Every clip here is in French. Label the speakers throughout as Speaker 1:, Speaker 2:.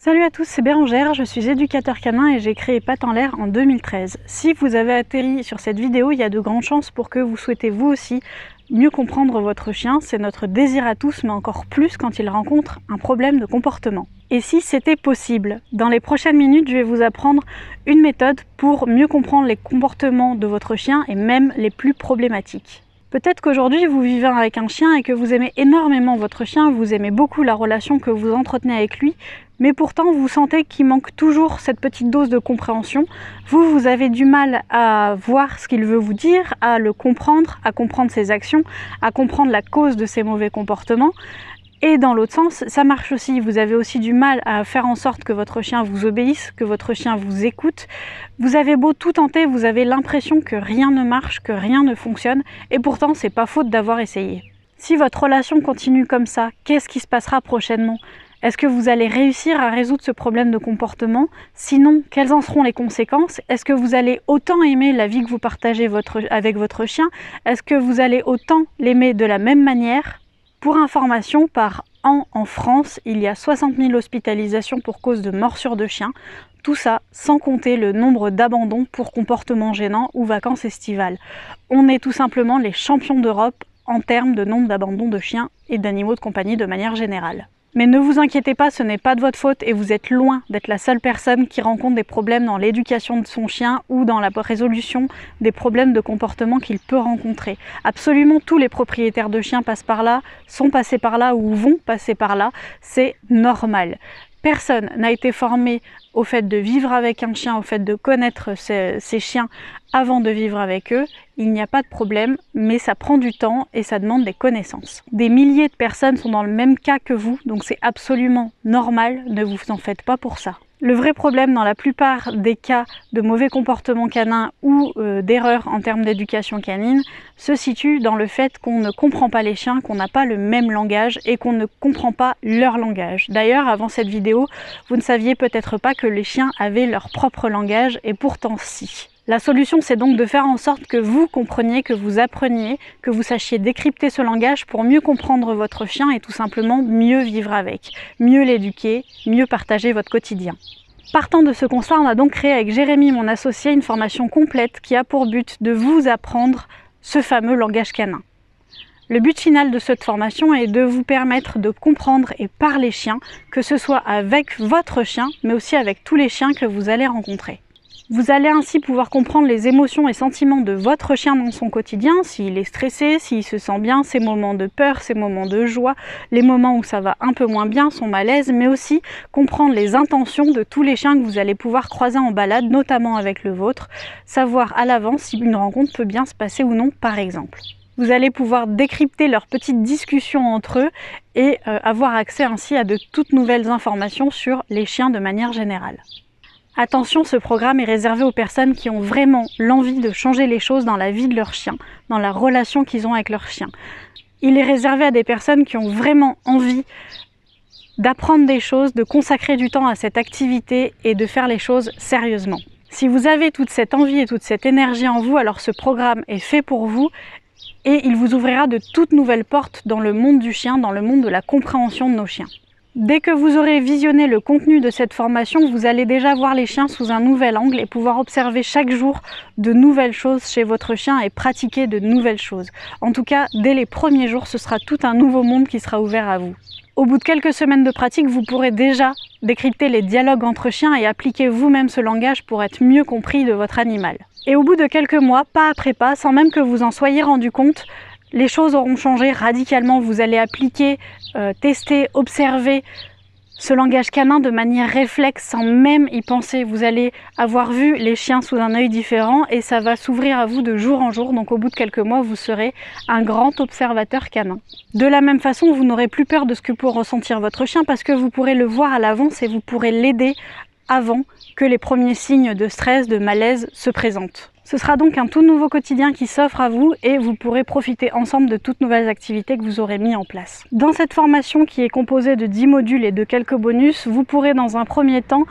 Speaker 1: Salut à tous, c'est Bérangère, je suis éducateur canin et j'ai créé Pattes en l'air en 2013. Si vous avez atterri sur cette vidéo, il y a de grandes chances pour que vous souhaitez vous aussi mieux comprendre votre chien. C'est notre désir à tous, mais encore plus quand il rencontre un problème de comportement. Et si c'était possible? Dans les prochaines minutes, je vais vous apprendre une méthode pour mieux comprendre les comportements de votre chien et même les plus problématiques. Peut-être qu'aujourd'hui vous vivez avec un chien et que vous aimez énormément votre chien, vous aimez beaucoup la relation que vous entretenez avec lui, mais pourtant vous sentez qu'il manque toujours cette petite dose de compréhension. Vous avez du mal à voir ce qu'il veut vous dire, à le comprendre, à comprendre ses actions, à comprendre la cause de ses mauvais comportements. Et dans l'autre sens, ça marche aussi. Vous avez aussi du mal à faire en sorte que votre chien vous obéisse, que votre chien vous écoute. Vous avez beau tout tenter, vous avez l'impression que rien ne marche, que rien ne fonctionne, et pourtant c'est pas faute d'avoir essayé. Si votre relation continue comme ça, qu'est-ce qui se passera prochainement? Est-ce que vous allez réussir à résoudre ce problème de comportement? Sinon, quelles en seront les conséquences? Est-ce que vous allez autant aimer la vie que vous partagez avec votre chien? Est-ce que vous allez autant l'aimer de la même manière? Pour information, par an en France, il y a 60 000 hospitalisations pour cause de morsure de chien. Tout ça sans compter le nombre d'abandons pour comportements gênants ou vacances estivales. On est tout simplement les champions d'Europe en termes de nombre d'abandons de chiens et d'animaux de compagnie de manière générale. Mais ne vous inquiétez pas, ce n'est pas de votre faute et vous êtes loin d'être la seule personne qui rencontre des problèmes dans l'éducation de son chien ou dans la résolution des problèmes de comportement qu'il peut rencontrer. Absolument tous les propriétaires de chiens passent par là, sont passés par là ou vont passer par là, c'est normal. Personne n'a été formé au fait de vivre avec un chien, au fait de connaître ces chiens avant de vivre avec eux. Il n'y a pas de problème, mais ça prend du temps et ça demande des connaissances. Des milliers de personnes sont dans le même cas que vous, donc c'est absolument normal, ne vous en faites pas pour ça. Le vrai problème dans la plupart des cas de mauvais comportement canin ou d'erreurs en termes d'éducation canine se situe dans le fait qu'on ne comprend pas les chiens, qu'on n'a pas le même langage et qu'on ne comprend pas leur langage. D'ailleurs, avant cette vidéo, vous ne saviez peut-être pas que les chiens avaient leur propre langage et pourtant si. La solution, c'est donc de faire en sorte que vous compreniez, que vous appreniez, que vous sachiez décrypter ce langage pour mieux comprendre votre chien et tout simplement mieux vivre avec, mieux l'éduquer, mieux partager votre quotidien. Partant de ce constat, on a donc créé avec Jérémy, mon associé, une formation complète qui a pour but de vous apprendre ce fameux langage canin. Le but final de cette formation est de vous permettre de comprendre et parler chien, que ce soit avec votre chien, mais aussi avec tous les chiens que vous allez rencontrer. Vous allez ainsi pouvoir comprendre les émotions et sentiments de votre chien dans son quotidien, s'il est stressé, s'il se sent bien, ses moments de peur, ses moments de joie, les moments où ça va un peu moins bien, son malaise, mais aussi comprendre les intentions de tous les chiens que vous allez pouvoir croiser en balade, notamment avec le vôtre, savoir à l'avance si une rencontre peut bien se passer ou non, par exemple. Vous allez pouvoir décrypter leurs petites discussions entre eux et avoir accès ainsi à de toutes nouvelles informations sur les chiens de manière générale. Attention, ce programme est réservé aux personnes qui ont vraiment l'envie de changer les choses dans la vie de leur chien, dans la relation qu'ils ont avec leur chien. Il est réservé à des personnes qui ont vraiment envie d'apprendre des choses, de consacrer du temps à cette activité et de faire les choses sérieusement. Si vous avez toute cette envie et toute cette énergie en vous, alors ce programme est fait pour vous et il vous ouvrira de toutes nouvelles portes dans le monde du chien, dans le monde de la compréhension de nos chiens. Dès que vous aurez visionné le contenu de cette formation, vous allez déjà voir les chiens sous un nouvel angle et pouvoir observer chaque jour de nouvelles choses chez votre chien et pratiquer de nouvelles choses. En tout cas, dès les premiers jours, ce sera tout un nouveau monde qui sera ouvert à vous. Au bout de quelques semaines de pratique, vous pourrez déjà décrypter les dialogues entre chiens et appliquer vous-même ce langage pour être mieux compris de votre animal. Et au bout de quelques mois, pas après pas, sans même que vous en soyez rendu compte, les choses auront changé radicalement. Vous allez appliquer, tester, observer ce langage canin de manière réflexe sans même y penser. Vous allez avoir vu les chiens sous un œil différent et ça va s'ouvrir à vous de jour en jour. Donc au bout de quelques mois, vous serez un grand observateur canin. De la même façon, vous n'aurez plus peur de ce que peut ressentir votre chien parce que vous pourrez le voir à l'avance et vous pourrez l'aider avant que les premiers signes de stress, de malaise se présentent. Ce sera donc un tout nouveau quotidien qui s'offre à vous et vous pourrez profiter ensemble de toutes nouvelles activités que vous aurez mis en place. Dans cette formation qui est composée de 10 modules et de quelques bonus, vous pourrez dans un premier temps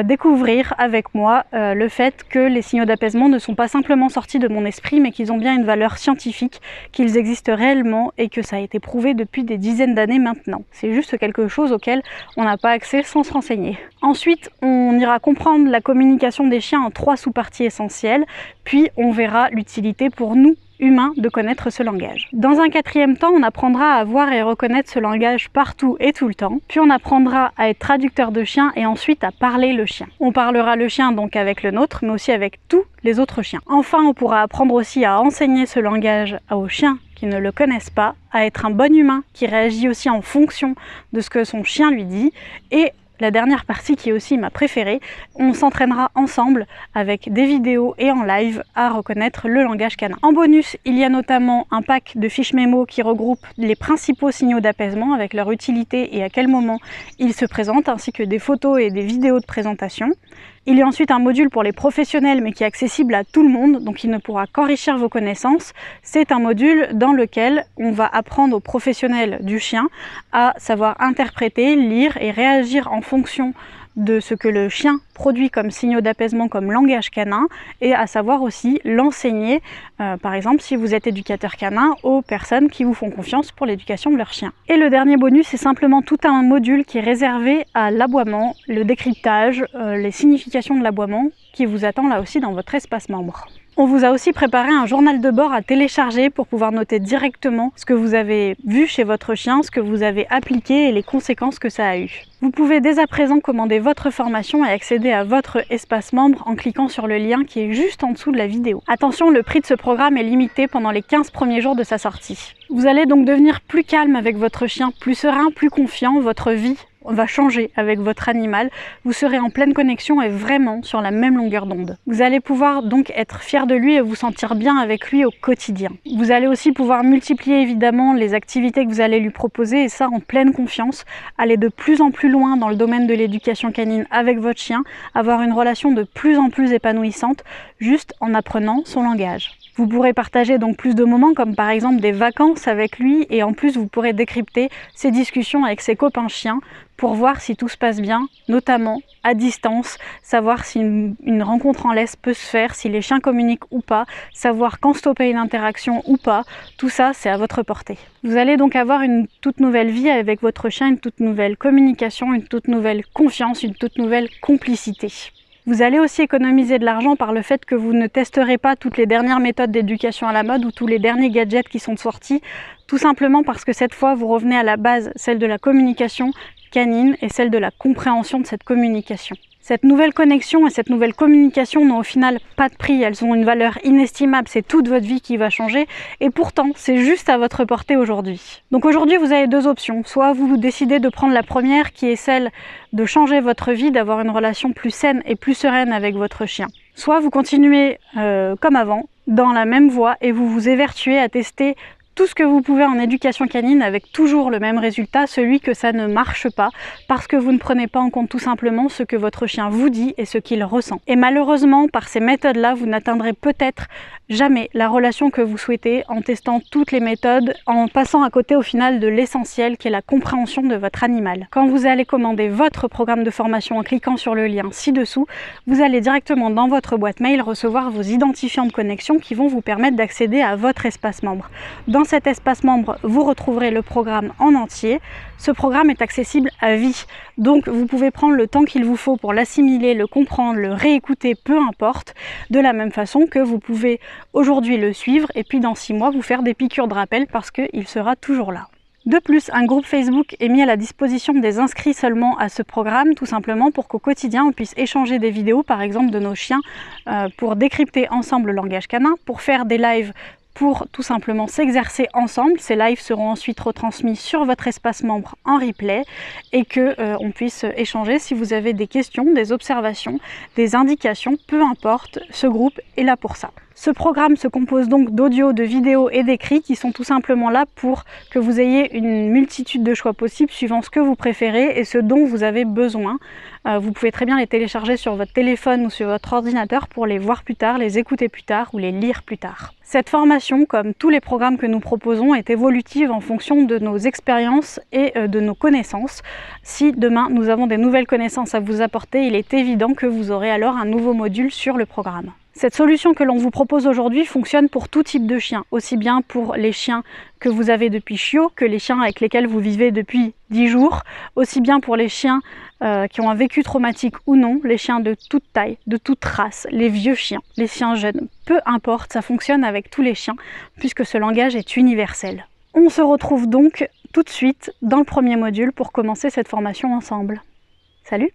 Speaker 1: découvrir avec moi le fait que les signaux d'apaisement ne sont pas simplement sortis de mon esprit, mais qu'ils ont bien une valeur scientifique, qu'ils existent réellement et que ça a été prouvé depuis des dizaines d'années maintenant. C'est juste quelque chose auquel on n'a pas accès sans se renseigner. Ensuite, on ira comprendre la communication des chiens en 3 sous-parties essentielles, puis on verra l'utilité pour nous, humain, de connaître ce langage. Dans un 4e temps, on apprendra à voir et reconnaître ce langage partout et tout le temps, puis on apprendra à être traducteur de chien et ensuite à parler le chien. On parlera le chien donc avec le nôtre, mais aussi avec tous les autres chiens. Enfin, on pourra apprendre aussi à enseigner ce langage aux chiens qui ne le connaissent pas, à être un bon humain qui réagit aussi en fonction de ce que son chien lui dit, et la dernière partie qui est aussi ma préférée, on s'entraînera ensemble avec des vidéos et en live à reconnaître le langage canin. En bonus, il y a notamment un pack de fiches mémo qui regroupe les principaux signaux d'apaisement avec leur utilité et à quel moment ils se présentent, ainsi que des photos et des vidéos de présentation. Il y a ensuite un module pour les professionnels mais qui est accessible à tout le monde, donc il ne pourra qu'enrichir vos connaissances. C'est un module dans lequel on va apprendre aux professionnels du chien à savoir interpréter, lire et réagir en fonction de ce que le chien produit comme signaux d'apaisement, comme langage canin, et à savoir aussi l'enseigner, par exemple si vous êtes éducateur canin, aux personnes qui vous font confiance pour l'éducation de leur chien. Et le dernier bonus, c'est simplement tout un module qui est réservé à l'aboiement, le décryptage, les significations de l'aboiement, qui vous attend là aussi dans votre espace membre. On vous a aussi préparé un journal de bord à télécharger pour pouvoir noter directement ce que vous avez vu chez votre chien, ce que vous avez appliqué et les conséquences que ça a eu. Vous pouvez dès à présent commander votre formation et accéder à votre espace membre en cliquant sur le lien qui est juste en dessous de la vidéo. Attention, le prix de ce programme est limité pendant les 15 premiers jours de sa sortie. Vous allez donc devenir plus calme avec votre chien, plus serein, plus confiant, votre vie va changer avec votre animal, vous serez en pleine connexion et vraiment sur la même longueur d'onde. Vous allez pouvoir donc être fier de lui et vous sentir bien avec lui au quotidien. Vous allez aussi pouvoir multiplier évidemment les activités que vous allez lui proposer et ça en pleine confiance, aller de plus en plus loin dans le domaine de l'éducation canine avec votre chien, avoir une relation de plus en plus épanouissante juste en apprenant son langage. Vous pourrez partager donc plus de moments comme par exemple des vacances avec lui et en plus vous pourrez décrypter ses discussions avec ses copains chiens pour voir si tout se passe bien, notamment à distance, savoir si une rencontre en laisse peut se faire, si les chiens communiquent ou pas, savoir quand stopper une interaction ou pas, tout ça c'est à votre portée. Vous allez donc avoir une toute nouvelle vie avec votre chien, une toute nouvelle communication, une toute nouvelle confiance, une toute nouvelle complicité. Vous allez aussi économiser de l'argent par le fait que vous ne testerez pas toutes les dernières méthodes d'éducation à la mode ou tous les derniers gadgets qui sont sortis, tout simplement parce que cette fois vous revenez à la base, celle de la communication canine et celle de la compréhension de cette communication. Cette nouvelle connexion et cette nouvelle communication n'ont au final pas de prix, elles ont une valeur inestimable, c'est toute votre vie qui va changer et pourtant c'est juste à votre portée aujourd'hui. Donc aujourd'hui vous avez 2 options, soit vous décidez de prendre la première qui est celle de changer votre vie, d'avoir une relation plus saine et plus sereine avec votre chien. Soit vous continuez comme avant, dans la même voie et vous vous évertuez à tester tout ce que vous pouvez en éducation canine avec toujours le même résultat, celui que ça ne marche pas parce que vous ne prenez pas en compte tout simplement ce que votre chien vous dit et ce qu'il ressent. Et malheureusement, par ces méthodes-là, vous n'atteindrez peut-être jamais la relation que vous souhaitez en testant toutes les méthodes, en passant à côté au final de l'essentiel qui est la compréhension de votre animal. Quand vous allez commander votre programme de formation en cliquant sur le lien ci-dessous, vous allez directement dans votre boîte mail recevoir vos identifiants de connexion qui vont vous permettre d'accéder à votre espace membre. Dans cet espace membre, vous retrouverez le programme en entier. Ce programme est accessible à vie, donc vous pouvez prendre le temps qu'il vous faut pour l'assimiler, le comprendre, le réécouter, peu importe, de la même façon que vous pouvez aujourd'hui le suivre et puis dans 6 mois vous faire des piqûres de rappel parce qu'il sera toujours là. De plus, un groupe Facebook est mis à la disposition des inscrits seulement à ce programme, tout simplement pour qu'au quotidien on puisse échanger des vidéos par exemple de nos chiens pour décrypter ensemble le langage canin, pour faire des lives pour tout simplement s'exercer ensemble. Ces lives seront ensuite retransmis sur votre espace membre en replay et que on puisse échanger si vous avez des questions, des observations, des indications, peu importe, ce groupe est là pour ça. Ce programme se compose donc d'audio, de vidéos et d'écrits qui sont tout simplement là pour que vous ayez une multitude de choix possibles suivant ce que vous préférez et ce dont vous avez besoin. Vous pouvez très bien les télécharger sur votre téléphone ou sur votre ordinateur pour les voir plus tard, les écouter plus tard ou les lire plus tard. Cette formation, comme tous les programmes que nous proposons, est évolutive en fonction de nos expériences et de nos connaissances. Si demain nous avons des nouvelles connaissances à vous apporter, il est évident que vous aurez alors un nouveau module sur le programme. Cette solution que l'on vous propose aujourd'hui fonctionne pour tout type de chiens, aussi bien pour les chiens que vous avez depuis chiot que les chiens avec lesquels vous vivez depuis 10 jours, aussi bien pour les chiens qui ont un vécu traumatique ou non, les chiens de toute taille, de toute race, les vieux chiens, les chiens jeunes, peu importe, ça fonctionne avec tous les chiens puisque ce langage est universel. On se retrouve donc tout de suite dans le premier module pour commencer cette formation ensemble. Salut!